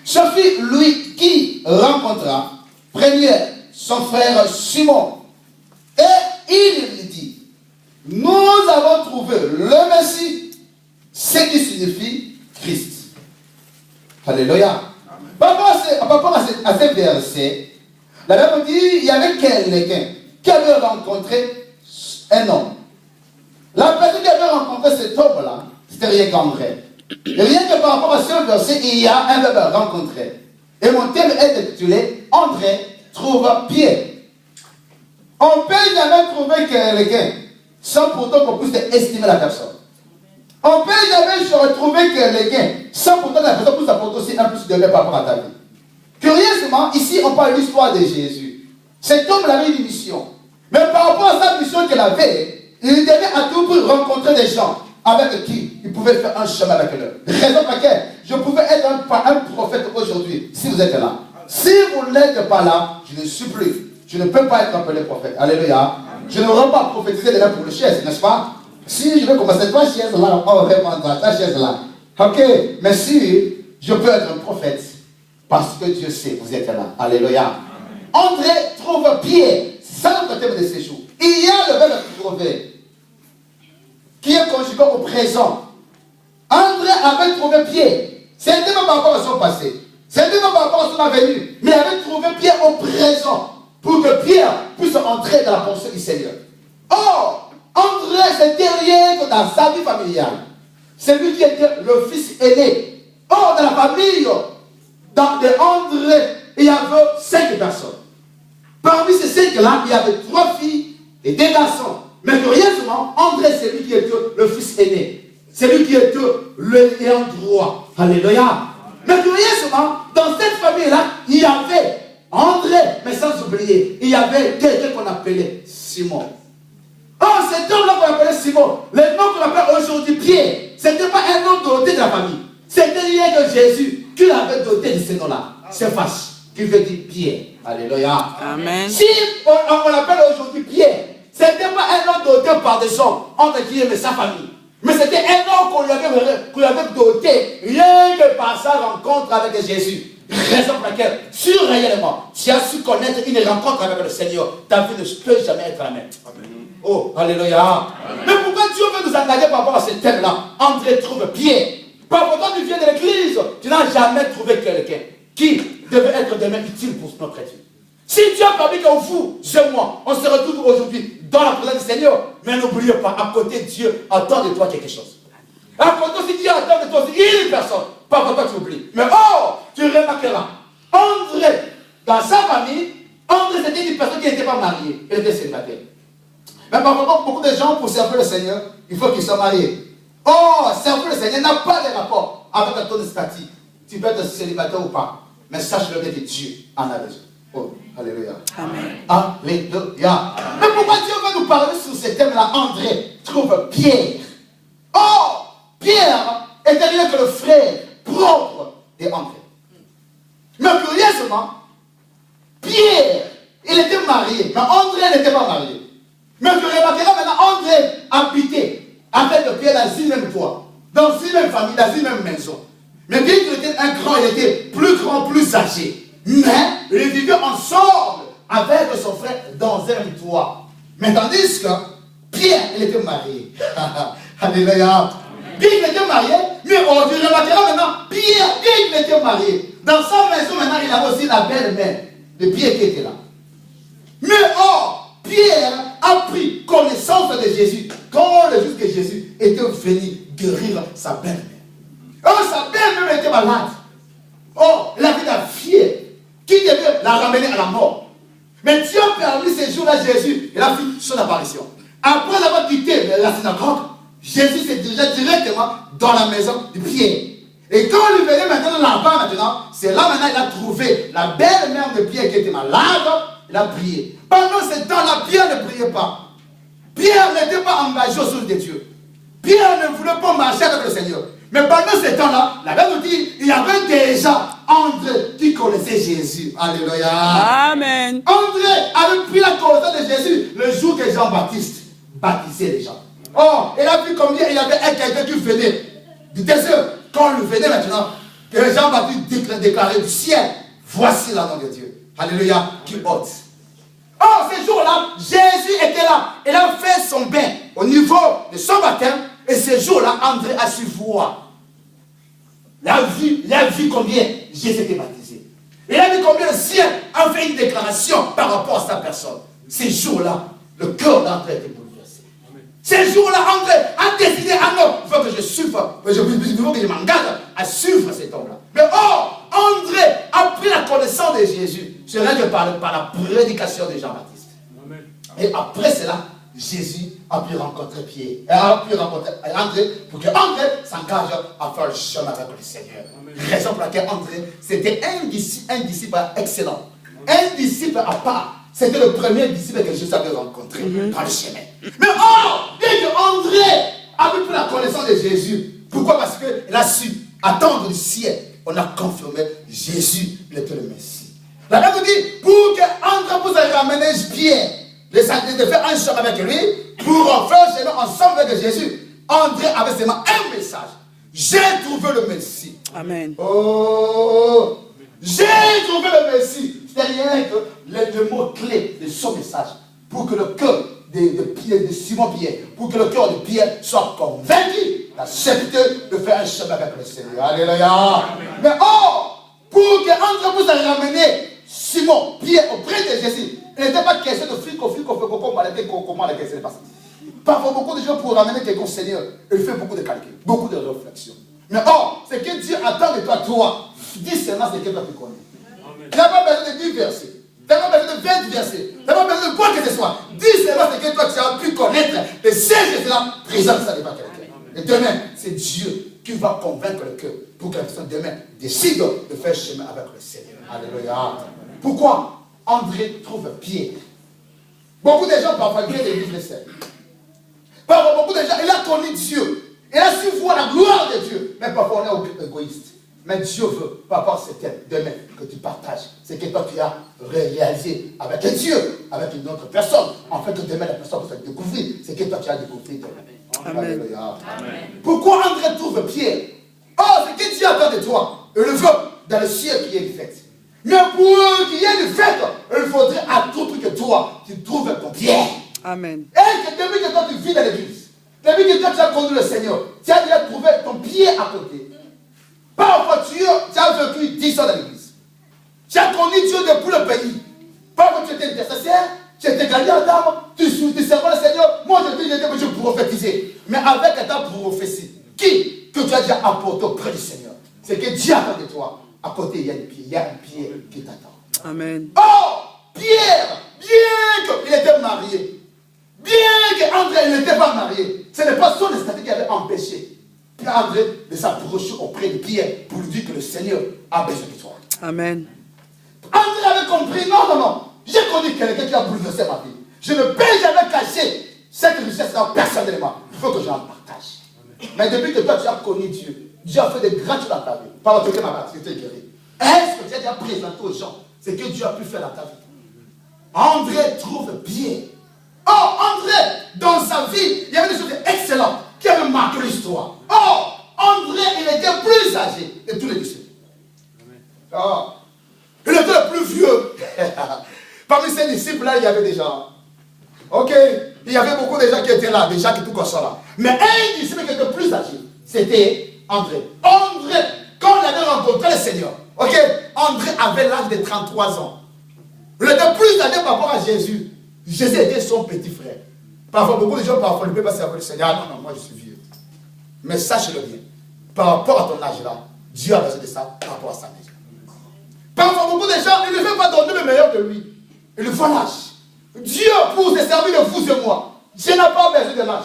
Ce fut lui qui rencontra premier son frère Simon. Et il lui dit, nous avons trouvé le Messie, ce qui signifie Christ. Alléluia. Par rapport à ce verset, la Bible dit, il y avait quelqu'un qui avait rencontré un homme. La personne qui avait rencontré cet homme-là, c'était rien qu'André. Et rien que par rapport à ce verset, il y a un verbe rencontrer. Et mon thème est intitulé André trouve Pierre. On ne peut jamais trouver quelqu'un sans pourtant qu'on puisse estimer la personne. On ne peut jamais se retrouver quelqu'un sans pourtant que la personne puisse apporter aussi un plus de lait par rapport à ta vie. Curieusement, ici on parle de l'histoire de Jésus. Cet homme avait une mission. Mais par rapport à sa mission qu'il avait, il devait à tout prix rencontrer des gens avec qui il pouvait faire un chemin avec eux. Raison pour laquelle je pouvais être un prophète aujourd'hui, si vous êtes là. Si vous n'êtes pas là, je ne suis plus. Je ne peux pas être appelé prophète. Alléluia. Je n'aurai pas prophétisé déjà pour le chaise, n'est-ce pas? Si je veux commencer trois chaises là, on répondra ta chaise là. Ok, mais si je peux être un prophète, parce que Dieu sait, vous êtes là. Alléluia. André trouve Pierre, ça notre thème de séjour. Il y a le verbe trouver, qui est conjugué au présent. André avait trouvé Pierre. C'était pas par rapport à son passé. C'était pas par rapport à son avenir. Mais il avait trouvé Pierre au présent. Pour que Pierre puisse entrer dans la pensée du Seigneur. Or, André, c'était rien que dans sa vie familiale. C'est lui qui était le fils aîné. Or, dans la famille, dans de André, il y avait 5 personnes. Parmi ces 5-là, il y avait 3 filles et 2 garçons. Mais curieusement, André, c'est lui qui était le fils aîné. C'est lui qui était le ayant droit. Alléluia. Mais curieusement, dans cette famille-là, il y avait André, mais sans oublier, il y avait quelqu'un qu'on appelait Simon. Oh, cet homme-là qu'on appelait Simon, le nom qu'on appelle aujourd'hui Pierre, ce n'était pas un nom doté de la famille. C'était rien que Jésus qui l'avait doté de ce nom-là. C'est Fache, qui veut dire Pierre. Alléluia. Amen. Si on l'appelle aujourd'hui Pierre, ce n'était pas un nom doté par des hommes, entre guillemets, mais sa famille. Mais c'était un nom qu'on lui avait doté, rien que par sa rencontre avec Jésus. Raison pour laquelle, si réellement tu as su connaître une rencontre avec le Seigneur, ta vie ne peut jamais être la même. Amen. Oh, alléluia. Amen. Mais pourquoi Dieu veut nous engager par rapport à ce thème-là? André trouve Pierre. Par rapport à tu viens de l'église, tu n'as jamais trouvé quelqu'un qui devait être demain utile pour notre Dieu. Si Dieu a permis qu'on vous, moi, on se retrouve aujourd'hui dans la présence du Seigneur, mais n'oubliez pas, à côté de Dieu attend de toi quelque chose. À côté de Dieu attend de toi une personne. Parfois toi tu oublies. Mais oh, tu remarqueras, André, dans sa famille, André c'était une personne qui n'était pas mariée. Elle était célibataire. Mais parfois beaucoup de gens, pour servir le Seigneur, il faut qu'ils soient mariés. Oh, servir le Seigneur n'a pas de rapport avec ton statut. Tu peux être célibataire ou pas. Mais sache-le que Dieu en a besoin. Oh, alléluia. Amen. Alléluia. Mais pourquoi Dieu veut nous parler sur ce thème-là? André trouve Pierre. Oh, Pierre était rien que le frère propre d'André. Mais curieusement, Pierre, il était marié, mais André n'était pas marié. Mais tu remarqueras maintenant, André habitait avec Pierre dans une même toit, dans une même famille, dans une même maison. Mais bien qu'il était un grand, il était plus grand, plus âgé. Mais ils vivaient ensemble avec son frère dans un même toit. Mais tandis que Pierre, il était marié. Alléluia. Bien qu'il était marié, mais on remarquera maintenant, Pierre, bien qu'il était marié, dans sa maison maintenant, il avait aussi la belle-mère de Pierre qui était là. Mais or, Pierre a pris connaissance de Jésus quand le jour que Jésus était venu guérir sa belle-mère. Oh, sa belle-mère était malade. Oh, il avait la fièvre qui devait la ramener à la mort. Mais Dieu a permis ces jours-là Jésus, il a fait son apparition. Après avoir quitté la synagogue, Jésus s'est dirigé directement dans la maison de Pierre. Et quand il venait maintenant là-bas c'est là maintenant il a trouvé la belle-mère de Pierre qui était malade, il a prié. Pendant ce temps-là, Pierre ne priait pas. Pierre n'était pas engagé au souffle de Dieu. Pierre ne voulait pas marcher avec le Seigneur. Mais pendant ce temps-là, la Bible nous dit, il y avait déjà André qui connaissait Jésus. Alléluia. Amen. André avait pris la connaissance de Jésus le jour que Jean-Baptiste baptisait les gens. Oh, il a vu combien il y avait quelqu'un qui venait du désert. Quand il venait maintenant, que Jean-Baptiste déclarait du ciel, voici l'agneau de Dieu. Alléluia, qui ôte. Or, ces jours-là, Jésus était là. Il a fait son bain au niveau de son baptême. Et ces jours-là, André a su voir. Il a vu combien Jésus était baptisé. Il a vu combien le ciel a fait une déclaration par rapport à sa personne. Ces jours-là, le cœur d'André était bouleversé. Ces jours-là, André a décidé, ah non, il faut que je suive, il faut que je m'engage à suivre cet homme-là. Mais André a pris la connaissance de Jésus. Ce n'est que par la prédication de Jean-Baptiste. Et après cela, Jésus a pu rencontrer Pierre, a pu rencontrer André, pour que André s'engage à faire le chemin avec le Seigneur. Raison pour laquelle André, c'était un disciple excellent, un disciple à part. C'était le premier disciple que Jésus avait rencontré dans le chemin. Mais dès que André avait pris la connaissance de Jésus, pourquoi? Parce qu'il a su attendre du ciel. On a confirmé Jésus, il était le Messie. La Bible dit, pour que André vous ait ramené Pierre, de faire un chemin avec lui, pour faire un chemin ensemble avec Jésus, André avait seulement un message. J'ai trouvé le Messie. Amen. Oh, j'ai trouvé le Messie. C'est rien que le mot clé de son message. Pour que le cœur de Simon Pierre, pour que le cœur de Pierre soit convaincu d'accepter de faire un chemin avec le Seigneur. Alléluia. Mais pour que André vous ait ramené Simon Pierre auprès de Jésus, il n'était pas question de flic, comment la question est passée. Parfois, beaucoup de gens pour ramener quelqu'un au Seigneur, il fait beaucoup de calculs, beaucoup de réflexions. Mais c'est que Dieu attend de toi, dis seulement ce que toi tu connais. Tu n'as pas besoin de 10 versets, tu n'as pas besoin de 20 versets, tu n'as pas besoin de quoi que ce soit. Dis seulement ce que toi tu as pu connaître, et c'est Jésus-là, présente ça devant quelqu'un. Et demain, c'est Dieu qui va convaincre le cœur pour que la personne demain décide de faire chemin avec le Seigneur. Alléluia. Pourquoi André trouve Pierre? Beaucoup de gens parfois viennent de vivre seul. Parfois, beaucoup de gens, il a connu Dieu. Il a su voir la gloire de Dieu. Mais parfois, on est égoïste. Mais Dieu veut, par rapport à ce thème, demain, que tu partages. C'est que toi, tu as réalisé avec Dieu, avec une autre personne. En fait, que demain, la personne peut se découvrir. C'est que toi, tu as découvert demain. Amen. Alléluia. Amen. Pourquoi André trouve Pierre? C'est que Dieu attend de toi. Il le veut dans le ciel qui est une fête. Mais pour qu'il y ait une fête, il faudrait à tout prix que toi, tu trouves ton Pierre. Amen. Et que depuis que toi tu vis dans l'église, depuis que toi tu as connu le Seigneur, tu as déjà trouvé ton pied à côté. Parfois tu as vécu 10 ans dans l'église. Tu as connu Dieu depuis le pays. Parfois tu étais intercesseur, tu étais gardien d'âme, tu servais le Seigneur. Moi je prophétisais. Mais avec ta prophétie, qui que tu as déjà apporté auprès du Seigneur? C'est que Dieu attend de toi. À côté, il y a un pied qui t'attend. Amen. Pierre, bien qu'il était marié, bien qu'André n'était pas marié, ce n'est pas son statut qui avait empêché André de s'approcher auprès de Pierre pour lui dire que le Seigneur a besoin de toi. Amen. André avait compris, non, j'ai connu quelqu'un qui a bouleversé ma vie. Je ne peux jamais cacher cette richesse-là personnellement. Il faut que je la partage. Amen. Mais depuis que toi tu as connu Dieu, Dieu a fait des grandes choses dans ta vie. Par contre, tu es guéri. Est-ce que tu as déjà présenté aux gens ce que Dieu a pu faire dans ta vie? André trouve Pierre. André, dans sa vie, il y avait des choses excellentes qui avaient marqué l'histoire. André, il était plus âgé de tous les disciples. Il était le plus vieux. Parmi ces disciples-là, il y avait des gens. Il y avait beaucoup de gens qui étaient là, des gens qui tout comme ça là. Mais un disciple qui était plus âgé, c'était André. André, quand il avait rencontré le Seigneur, André avait l'âge de 33 ans. Il était plus âgé par rapport à Jésus. Jésus était son petit frère. Parfois, beaucoup de gens parfois ne peuvent pas servir le Seigneur. Non, moi je suis vieux. Mais sache-le bien. Par rapport à ton âge là, Dieu a besoin de ça par rapport à sa maison. Parfois, beaucoup de gens, ils ne veulent pas donner le meilleur de lui. Ils le voient l'âge. Dieu, pour se servir de vous et moi, Dieu n'a pas besoin de l'âge.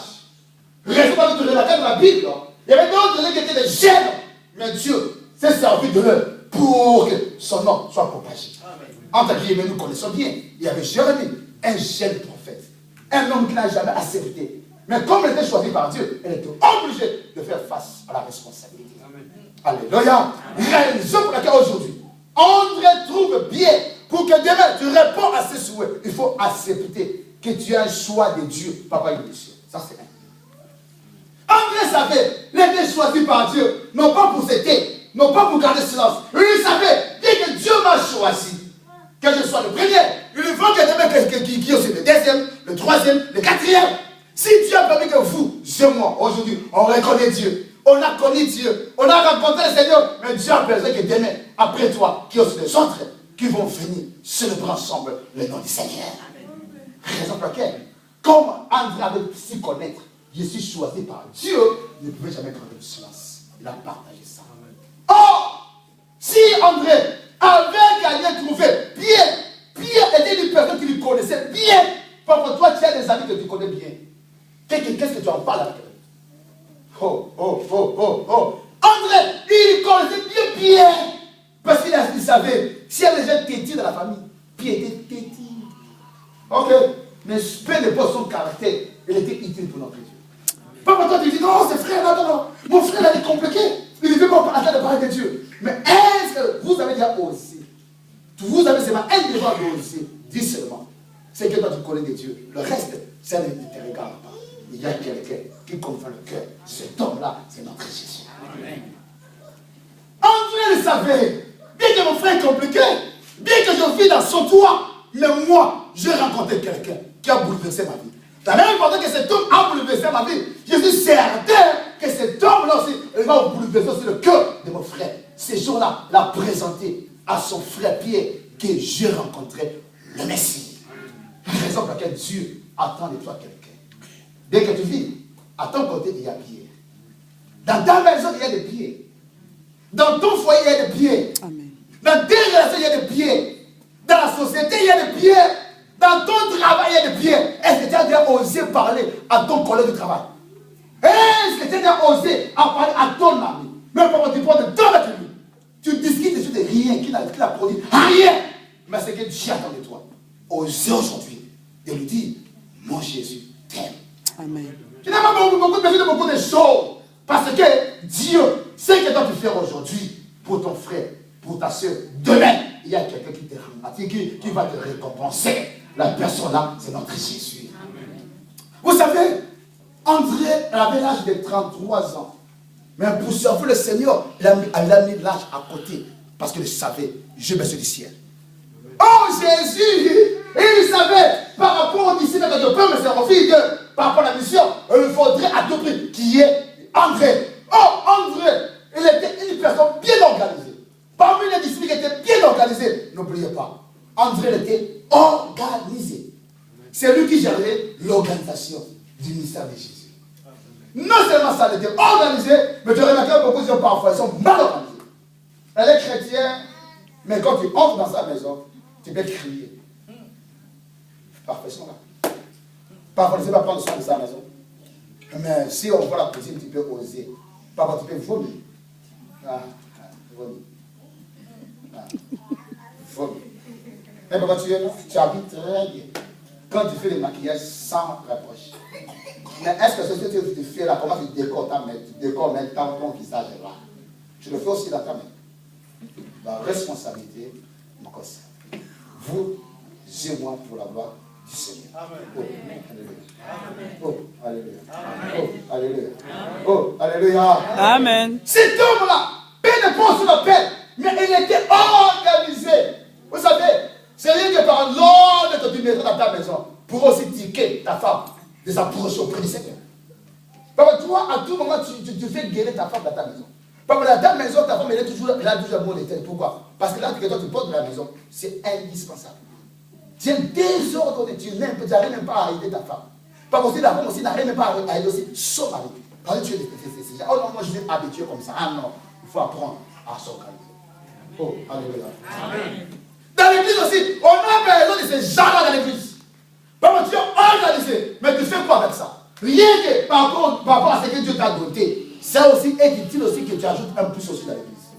Raison pour laquelle dans la Bible, il y avait d'autres qui étaient des jeunes. Mais Dieu s'est servi de eux pour que son nom soit propagé. Entre guillemets, nous connaissons bien. Il y avait Jérémie, un jeune prophète. Un homme qui n'a jamais accepté. Mais comme il était choisi par Dieu, il était obligé de faire face à la responsabilité. Amen. Alléluia. Raison pour laquelle aujourd'hui, André trouve bien pour que demain tu réponds à ses souhaits. Il faut accepter que tu as un choix de Dieu, Papa et Dieu. Ça c'est un. André savait, il était choisi par Dieu, non pas pour s'aider, non pas pour garder silence. Il savait, bien que Dieu m'a choisi, que je sois le premier, il faut que demain qui est aussi le deuxième, le troisième, le quatrième. Si Dieu a permis que vous, moi, aujourd'hui, on reconnaît Dieu, on a connu Dieu, on a rencontré le Seigneur, mais Dieu a besoin que demain, après toi, qui est aussi les autres, qui vont venir célébrer ensemble le nom du Seigneur. Raison pour laquelle, comme André avait su connaître, je suis choisi par Dieu, il ne pouvait jamais prendre le silence. Il a partagé ça. Or, si André avait gagné, trouvé Pierre était une personne qui lui connaissait bien. Parfois, toi, tu as des amis que tu connais bien. Qu'est-ce que tu en parles avec eux? André, il connaissait bien Pierre. Parce qu'il savait, s'il y a des gens têtus dans la famille, Pierre était têtu. Ok, mais peu importe son caractère, il était utile pour notre Dieu. Papa, toi, tu dis, non, c'est frère, non. Mon frère, il est compliqué. Il ne veut pas attendre de parler de Dieu. Mais est-ce que vous avez déjà osé? Vous avez seulement un devoir d'oser. Dis seulement. C'est que toi, tu connais de Dieu. Le reste, ça ne te regarde pas. Il y a quelqu'un qui comprend le cœur. Cet homme-là, c'est notre Jésus. Amen. André le savait. Bien que mon frère est compliqué, bien que je vis dans son toit, mais moi, j'ai rencontré quelqu'un qui a bouleversé ma vie. Ça n'a même pas que cet homme a bouleversé ma vie. Je suis certain que cet homme-là aussi, il va bouleverser aussi le cœur de mon frère. Ces jours-là, l'a présenté à son frère Pierre que j'ai rencontré le Messie. La raison pour laquelle Dieu attend de toi quelqu'un. Dès que tu vis, à ton côté, il y a Pierre. Dans ta maison, il y a des Pierre. Dans ton foyer, il y a des Pierre. Amen. Dans tes relations, il y a des Pierre. Dans la société, il y a des Pierre. Dans ton travail, il y a des Pierre. Est-ce que tu as déjà osé parler à ton collègue de travail? Est-ce que tu as déjà osé parler à ton ami? Même quand tu prends de temps avec lui, tu discutes sur de rien qui n'a produit rien. Mais c'est que Dieu attend de toi. Osez aujourd'hui et lui dire, mon Jésus t'aime. Amen. Tu n'as pas besoin de beaucoup de choses. Parce que Dieu sait que toi tu fais aujourd'hui pour ton frère, pour ta soeur. Demain, il y a quelqu'un qui te remercie, qui va te récompenser. La personne là, c'est notre Jésus. Amen. Vous savez, André avait l'âge de 33 ans. Mais pour servir le Seigneur, il a mis l'âge à côté. Parce qu'il savait, je me suis du ciel. Oh Jésus, il savait, par rapport au disciple que je peux me servir par rapport à la mission, il faudrait à tout prix qui est André. Oh André, il était une personne bien organisée. Parmi les disciples qui étaient bien organisés, n'oubliez pas, André était organisé. C'est lui qui gérait l'organisation du ministère de Jésus. Non seulement ça, il était organisé, mais tu remarques que beaucoup de gens parfois ils sont mal organisés. Elle est chrétienne, mais quand tu entres dans sa maison, tu peux crier. Parfait, là. Parfois, tu ne sais pas prendre soin de sa maison. Mais si on voit la cuisine, tu peux oser. Parfois, tu peux vomir. Vomir. Vomir. Mais pourquoi tu es là? Tu habites très bien. Quand tu fais le maquillage sans reproche. Mais est-ce que ce que tu fais là, comment tu décores ton visage là? Tu le fais aussi dans ta main. La responsabilité, mon cause. Vous et moi pour la gloire du Seigneur. Amen. Oh, alléluia. Oh, alléluia. Oh, alléluia. Oh, alléluia. Amen. Cet homme-là, peu importe son appel, mais il était organisé. Vous savez, c'est rien que par l'ordre que tu mettras dans ta maison pour aussi tiquer ta femme de s'approcher auprès du Seigneur. Parce que toi, à tout moment, tu fais guérir ta femme dans ta maison. Parce que dans ta maison, ta femme, elle a toujours amour d'éternel. Pourquoi? Parce que là, que toi, tu portes de la maison, c'est indispensable. Tu es désordonné, tu n'arrives même pas à aider ta femme. Parce que la femme aussi n'arrive même pas à aider aussi son mari. Parce que tu es oh non, moi je suis habitué comme ça. Ah non, il faut apprendre à s'organiser. Oh, alléluia. Amen. Dans l'église aussi, on a besoin de ces gens-là dans l'église. Parce que tu es organisé, mais tu fais quoi avec ça? Rien que par rapport à ce que Dieu t'a doté. C'est aussi utile aussi que tu ajoutes un plus aussi dans l'église.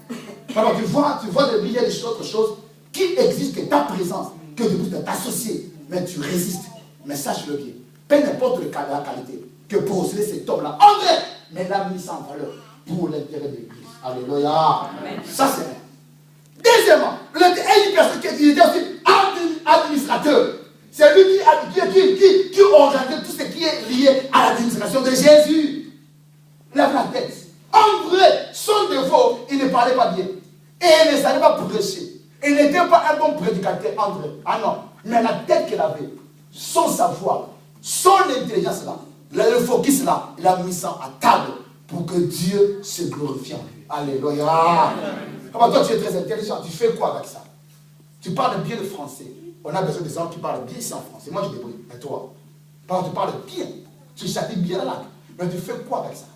Alors tu vois de briller des autres choses qui existent que ta présence, que tu peux t'associer, mais tu résistes. Mais sache-le bien, peu importe la qualité, que pour posséder cet homme-là, André, mais l'a mis en valeur pour l'intérêt de l'église. Alléluia. Ça c'est vrai. Deuxièmement, il était une personne qui était aussi administrateur. C'est lui qui organise tout ce qui est lié à l'administration de Jésus. Lève la tête. André, son défaut, il ne parlait pas pas prêcher. Il n'était pas un bon prédicateur, André. Ah non. Mais la tête qu'il avait, son savoir, son intelligence là, le focus là, il a mis ça à table pour que Dieu se glorifie en lui. Alléluia. Comment toi tu es très intelligent, tu fais quoi avec ça? Tu parles bien le français. On a besoin des gens qui parlent bien ici en français. Moi je débrouille. Et toi? Tu parles bien. Tu châties bien la langue. Mais tu fais quoi avec ça?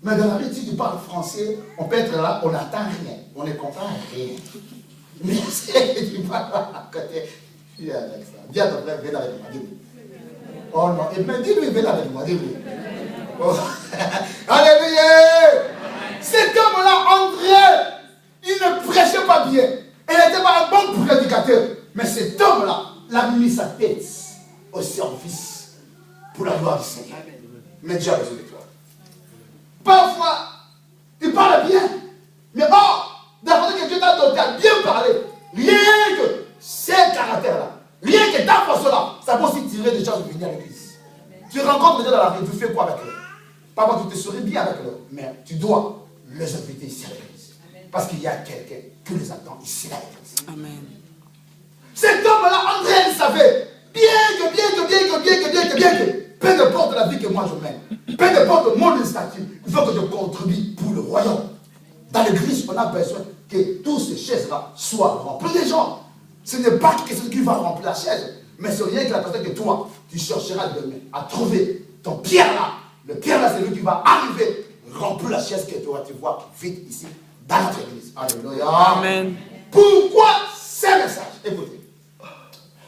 Mais dans la vie, si tu parles français, on peut être là, on n'entend rien. On ne comprend rien. Mais si tu parles à côté, viens avec ça. Viens ton frère, viens avec moi, dis-lui. Oh non, et bien dis-lui, viens avec moi, dis-lui. Oh. Alléluia! Cet homme-là, André, il ne prêchait pas bien. Il n'était pas un bon prédicateur. Mais cet homme-là, il a mis sa tête au service pour la gloire du Seigneur. Mais Dieu a besoin de toi. Parfois, tu parles bien. Mais d'après que Dieu t'a doté à bien parler, rien que ces caractères-là, rien que ta façon-là, ça peut aussi tirer des gens de venir à l'église. Tu rencontres des gens dans la rue, tu fais quoi avec eux? Parfois, tu te souris bien avec eux, mais tu dois les inviter ici à l'église. Parce qu'il y a quelqu'un qui les attend ici à l'église. Amen. Cet homme-là, André, il savait, bien que, peu importe la vie que moi je mène, peu importe mon statut, il faut que je contribue pour le royaume. Dans l'église, on a besoin que toutes ces chaises-là soient remplies de gens. Ce n'est pas quelque chose qui va remplir la chaise, mais c'est rien que la personne que toi, tu chercheras demain à trouver ton pierre-là. Le pierre-là, c'est lui qui va arriver, remplir la chaise que toi, tu vois vite ici, dans notre église. Alléluia. Amen. Pourquoi ces messages? Écoutez.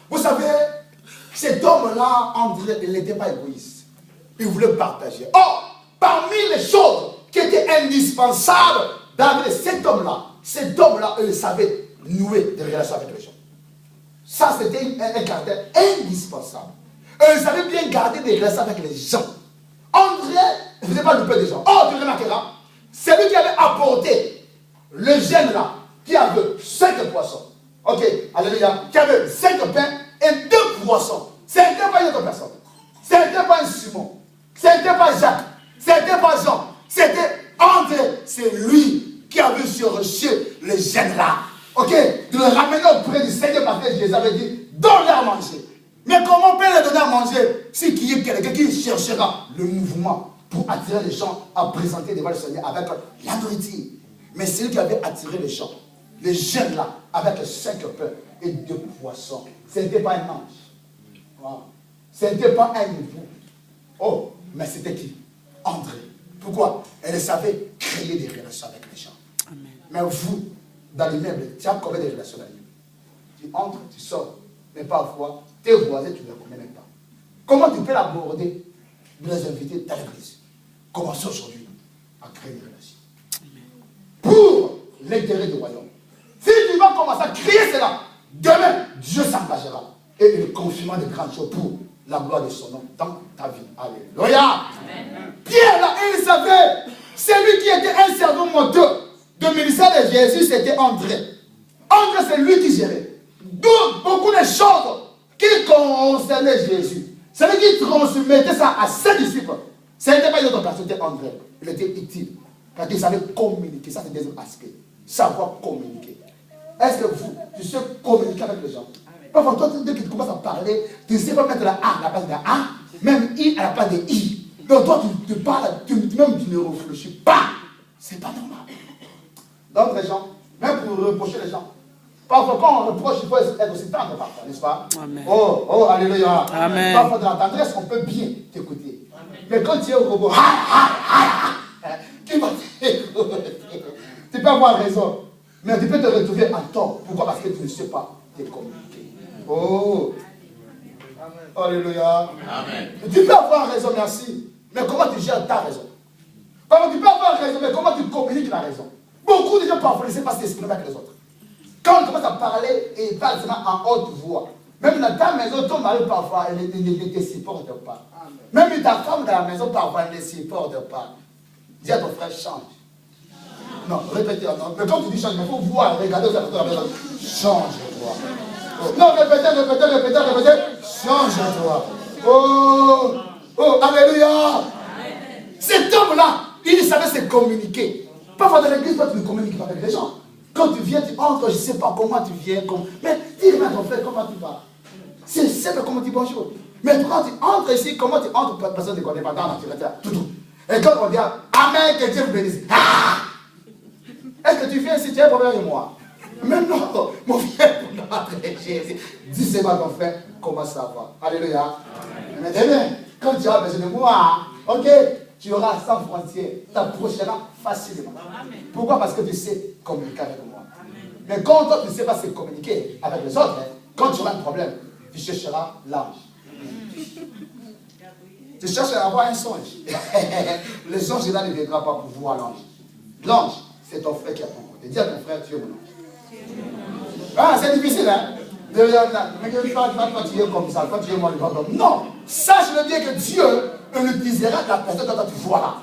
Vous savez, cet homme-là, André, il n'était pas égoïste. Il voulait partager. Or, parmi les choses qui étaient indispensables dans cet homme-là, il savait nouer des relations avec les gens. Ça, c'était un caractère indispensable. Il savait bien garder des relations avec les gens. André ne faisait pas louper des gens. Oh, tu remarqueras, c'est lui qui avait apporté le jeune là, qui avait 5 poissons. Ok, alléluia, qui avait 5 pains et 2 poissons. Ce n'était pas une autre personne. Ce n'était pas un Simon. Ce n'était pas Jacques. Ce n'était pas Jean. C'était André. C'est lui qui avait cherché les jeunes là. Ok, de le ramener auprès du Seigneur parce que Jésus avait dit, donne-leur à manger. Mais comment on peut leur donner à manger si qu'il y a quelqu'un qui cherchera le mouvement pour attirer les gens à présenter devant le Seigneur avec la nourriture? Mais c'est lui qui avait attiré les gens. Les jeunes là, avec 5 pains et 2 poissons. Ce n'était pas un ange. Wow. Ce n'était pas un hibou. Oh, mais c'était qui? André. Pourquoi? Elle savait créer des relations avec les gens. Amen. Mais vous, dans l'immeuble, tu as combien de relations dans l'immeuble? Tu entres, tu sors. Mais parfois, tes voisins, tu ne les connais même pas. Comment tu peux l'aborder, de les inviter dans l'église? Commencez aujourd'hui à créer des relations. Amen. Pour l'intérêt du royaume. Si tu vas commencer à crier cela, demain, Dieu s'engagera. Et il confirmera de grandes choses pour la gloire de son nom dans ta vie. Alléluia. Amen. Pierre, là, il savait, celui qui était un servant moteur de ministère de Jésus, c'était André. André, c'est lui qui gérait. D'où beaucoup de choses qui concernaient Jésus. C'est lui qui transmettait ça à ses disciples. Ce n'était pas une autre personne, c'était André. Il était utile. Parce qu'il savait communiquer. Ça, c'est le deuxième aspect. Savoir communiquer. Est-ce que vous, tu sais communiquer avec les gens? Parfois, toi, dès que tu commences à parler, tu ne sais pas mettre la A à la place d'un A, même I à la place de I. Donc, toi, tu parles, même tu ne réfléchis pas. C'est pas normal. Donc, les gens, même pour reprocher les gens, parfois, quand on reproche, il faut être aussi tendre parfois, n'est-ce pas? Amen. Oh, alléluia. Amen. Parfois, dans la tendresse, on peut bien t'écouter. Mais quand tu es au robot, qui va t'écouter? Tu peux avoir raison, mais tu peux te retrouver en tort. Pourquoi? Parce que tu ne sais pas te communiquer. Oh, alléluia. Amen. Tu peux avoir raison, merci, mais comment tu gères ta raison? Tu peux avoir raison, mais comment tu communiques la raison? Beaucoup de gens parfois ne savent pas s'exprimer avec les autres. Quand on commence à parler et parle seulement en haute voix, même dans ta maison, ton mari parfois ne te supporte pas. Amen. Même ta femme dans la maison parfois ne supporte pas. Dis à ton frère, change. Non, répétez. Non. Mais quand tu dis change, il faut voir, regarder aux alentours de la maison. Change-toi. Oh. Non, répétez. Change-toi. Oh, alléluia. Cet homme-là, il savait se communiquer. Parfois dans l'église, toi tu ne communiques pas avec les gens. Quand tu viens, tu entres, je ne sais pas comment tu viens, mais dis-moi ton frère, comment tu vas? C'est simple comment tu dis bonjour. Mais quand tu entres ici, comment tu entres? Personne ne te connaît pas dans la tout. Et quand on dit Amen, que Dieu vous bénisse. Ah! Est-ce que tu viens ici, tu as un problème avec moi? Mais non, mon frère, pour notre Jésus. Dis-moi ton frère, comment ça va? Alléluia. Amen. Quand tu as besoin de moi, ok, tu auras sans frontières, t'approcheras facilement. Pourquoi? Parce que tu sais communiquer avec moi. Mais quand toi tu ne sais pas se communiquer avec les autres, quand tu auras un problème, tu chercheras l'ange. Tu cherches à avoir un songe. Le songe là ne viendra pas pour voir l'ange. L'ange, c'est ton frère qui est à ton côté. Dis à ton frère, tu es mon ange. Ah, c'est difficile, hein? Mais toi, tu es comme ça, toi, tu es moi, le comme. Non! Sache-le bien que Dieu utilisera la personne quand tu vois là.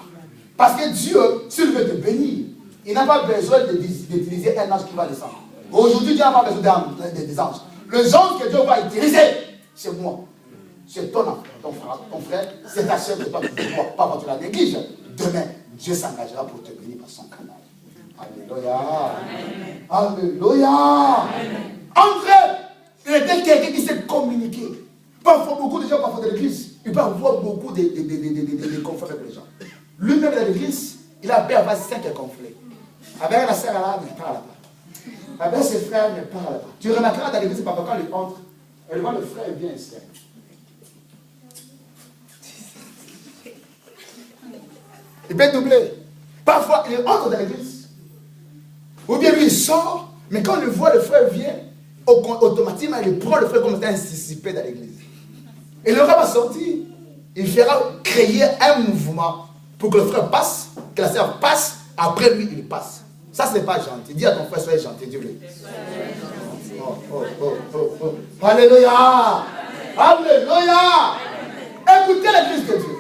Parce que Dieu, s'il veut te bénir, il n'a pas besoin d'utiliser un ange qui va descendre. Aujourd'hui, Dieu n'a pas besoin des anges. Les anges que Dieu va utiliser, c'est moi. C'est ton enfant, ton frère, c'est ta soeur que toi tu ne vois pas quand tu la négliges. Demain, Dieu s'engagera pour te bénir par son canal. Alléluia. Alléluia. André, il était quelqu'un qui sait communiquer. Parfois, beaucoup de gens, parfois de l'église, ils peuvent avoir beaucoup de conflits avec les gens. Lui-même dans l'église, il a pu avoir 5 conflits. Avec la sœur là, ne parle pas. Avec ses frères, ne parle pas. Tu remarqueras dans l'église, parfois quand il entre, elle voit le frère vient ici. Il peut doubler. Parfois, il entre dans l'église. Ou bien lui, il sort, mais quand il voit le frère vient, automatiquement, il prend le frère comme étant anticipé dans l'église. Et le frère va sortir. Il fera créer un mouvement pour que le frère passe, que la sœur passe, après lui, il passe. Ça, ce n'est pas gentil. Dis à ton frère, soyez gentil, Dieu le Alléluia. Alléluia. Écoutez l'église de Dieu.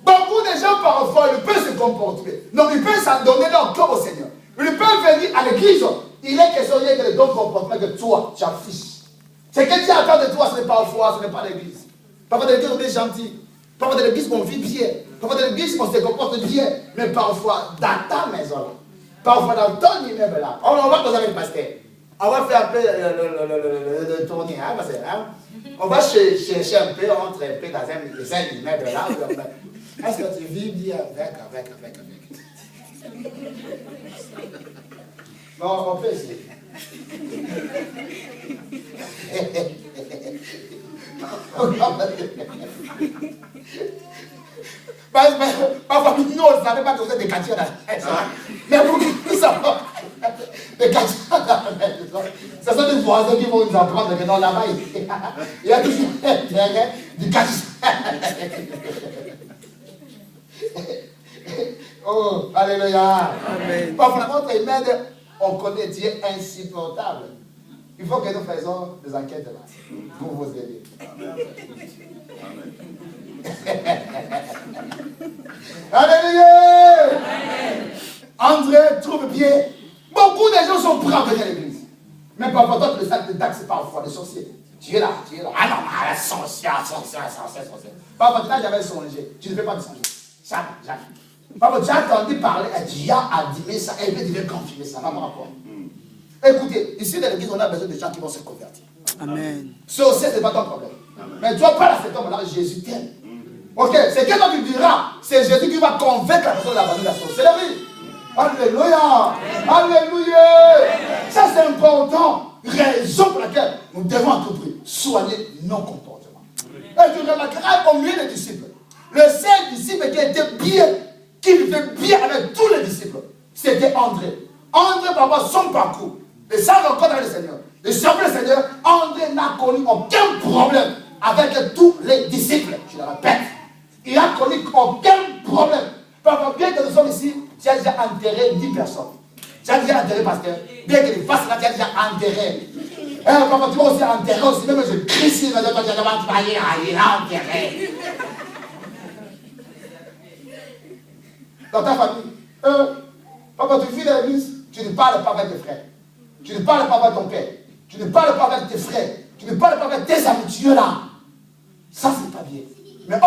Beaucoup de gens, parfois, ils peuvent se comporter. Non, ils peuvent s'en donner leur cœur au Seigneur. Ils peuvent venir à l'église. Il est question de les dons comportements que toi, tu affiches. Ce que Dieu attend de toi, ce n'est pas la foi, ce n'est pas l'église. Parfois, dans l'église, on est gentil. Parfois, dans l'église, on vit bien. Parfois, dans l'église, on se comporte bien. Mais parfois, dans ta maison, là, parfois, dans ton immeuble, là, on va poser avec le pasteur. On va faire un peu le tournée. Hein, on va chercher un peu, on entre un peu dans un immeuble là. Est-ce que tu vis bien avec? Non, on peut essayer. Parfois, nous, on ne savait pas que vous êtes des quartiers dans la maison. Mais vous savez, des quartiers dans la maison. Ce sont des voisins qui vont nous apprendre que dans là-bas, il y a toujours intérêt du quartier. Oh, alléluia. Amen. Parfois, notre humaine, on connaît Dieu insupportable. Il faut que nous fassions des enquêtes là, pour vous aider. Amen. Alléluia. André trouve bien. Beaucoup de gens sont prêts à venir à l'église. Mais parfois, toi, le sac de taxes, c'est parfois des sorciers. Tu es là. Ah non, la sorcière. Parfois, tu n'as jamais songé. Tu ne peux pas te songer. Jamais. Papa, tu as entendu parler, Dieu a dit ça, et puis tu veux confirmer ça, pas mon rapport. Écoutez, ici dans l'église, on a besoin de gens qui vont se convertir. Amen. Ce aussi, ce n'est pas ton problème. Amen. Mais tu vas pas à cet homme-là, Jésus t'aime. Ok, c'est que toi tu diras, c'est Jésus qui va convaincre la personne d'abandonner la sorcellerie. Alléluia. Alléluia. Ça, c'est important. Raison pour laquelle nous devons à tout prix soigner nos comportements. Et tu remarqueras au milieu des disciples, le seul disciple qui était bien, qui vivait bien avec tous les disciples, c'était André. André, par rapport à son parcours, et sa rencontre avec le Seigneur, et servir le Seigneur, André n'a connu aucun problème avec tous les disciples. Je le répète, il n'a connu aucun problème. Parfois, bien que nous sommes ici, tu as déjà enterré 10 personnes. Tu as déjà enterré, pasteur. Bien que les faces là, tu as déjà enterré. Parfois, tu vas aussi enterrer aussi, même je crie ici, il a enterré. Dans ta famille, papa, tu vis dans l'église, tu ne parles pas avec tes frères. Tu ne parles pas avec ton père. Tu ne parles pas avec tes frères. Tu ne parles pas avec tes amis. Tu es là. Ça, c'est pas bien. Mais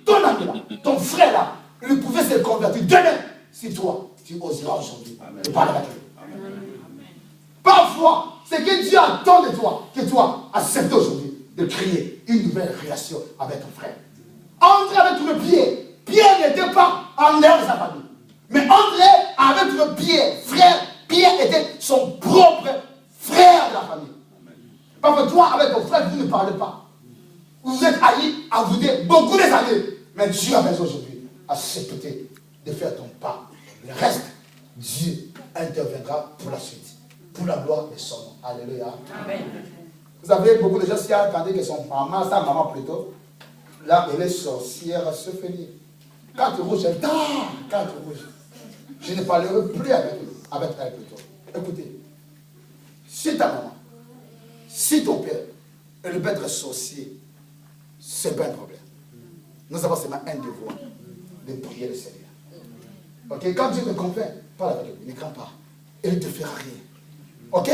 ton ami là, ton frère là, il pouvait se convertir demain si toi, tu oseras aujourd'hui de parler avec lui. Parfois, c'est que Dieu attend de toi, que toi acceptes aujourd'hui de créer une nouvelle relation avec ton frère. Entrez avec le Pierre. Pierre n'était pas en l'air de sa famille. Mais entrez avec le Pierre. Frère, Pierre était son propre frère de la famille. Parce que toi, avec ton frère, vous ne parlez pas. Vous vous êtes haïs à vous dire beaucoup des années. Mais Dieu a besoin aujourd'hui d'accepter de faire ton pas. Le reste, Dieu interviendra pour la suite. Pour la gloire de son nom. Alléluia. Amen. Vous savez, beaucoup de gens s'y attendaient que son maman, sa maman plutôt, là, elle est sorcière à se finir. Carte rouge, elle carte rouge. Je ne parlerai plus avec elle plutôt. Écoutez, si ta maman, si ton père, elle peut être sorcier, c'est pas un problème. Nous avons seulement un devoir, de prier le Seigneur. Ok, quand Dieu te convainc, parle avec lui, ne crains pas. Il ne te fera rien. Ok?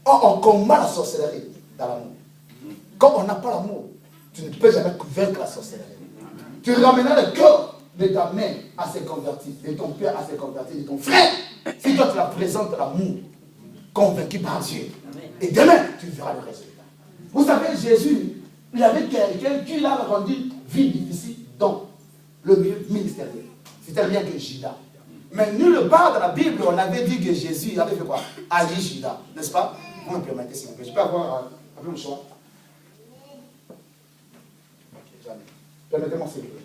On combat la sorcellerie dans l'amour. Quand on n'a pas l'amour, tu ne peux jamais vaincre la sorcellerie. Tu ramèneras le cœur de ta mère à se convertir, de ton père à se convertir, de ton frère. Si toi tu la présentes l'amour, convaincu par Dieu. Et demain, tu verras le résultat. Vous savez, Jésus, il avait quelqu'un qui l'a rendu vie difficile dans le milieu ministériel. C'était rien que Judas. Mais nulle part dans la Bible, on avait dit que Jésus avait fait quoi? Ali Judas, n'est-ce pas? Vous me permettez s'il vous plaît. Je peux avoir un peu mon choix? Ok, jamais. Permettez-moi s'il vous plaît.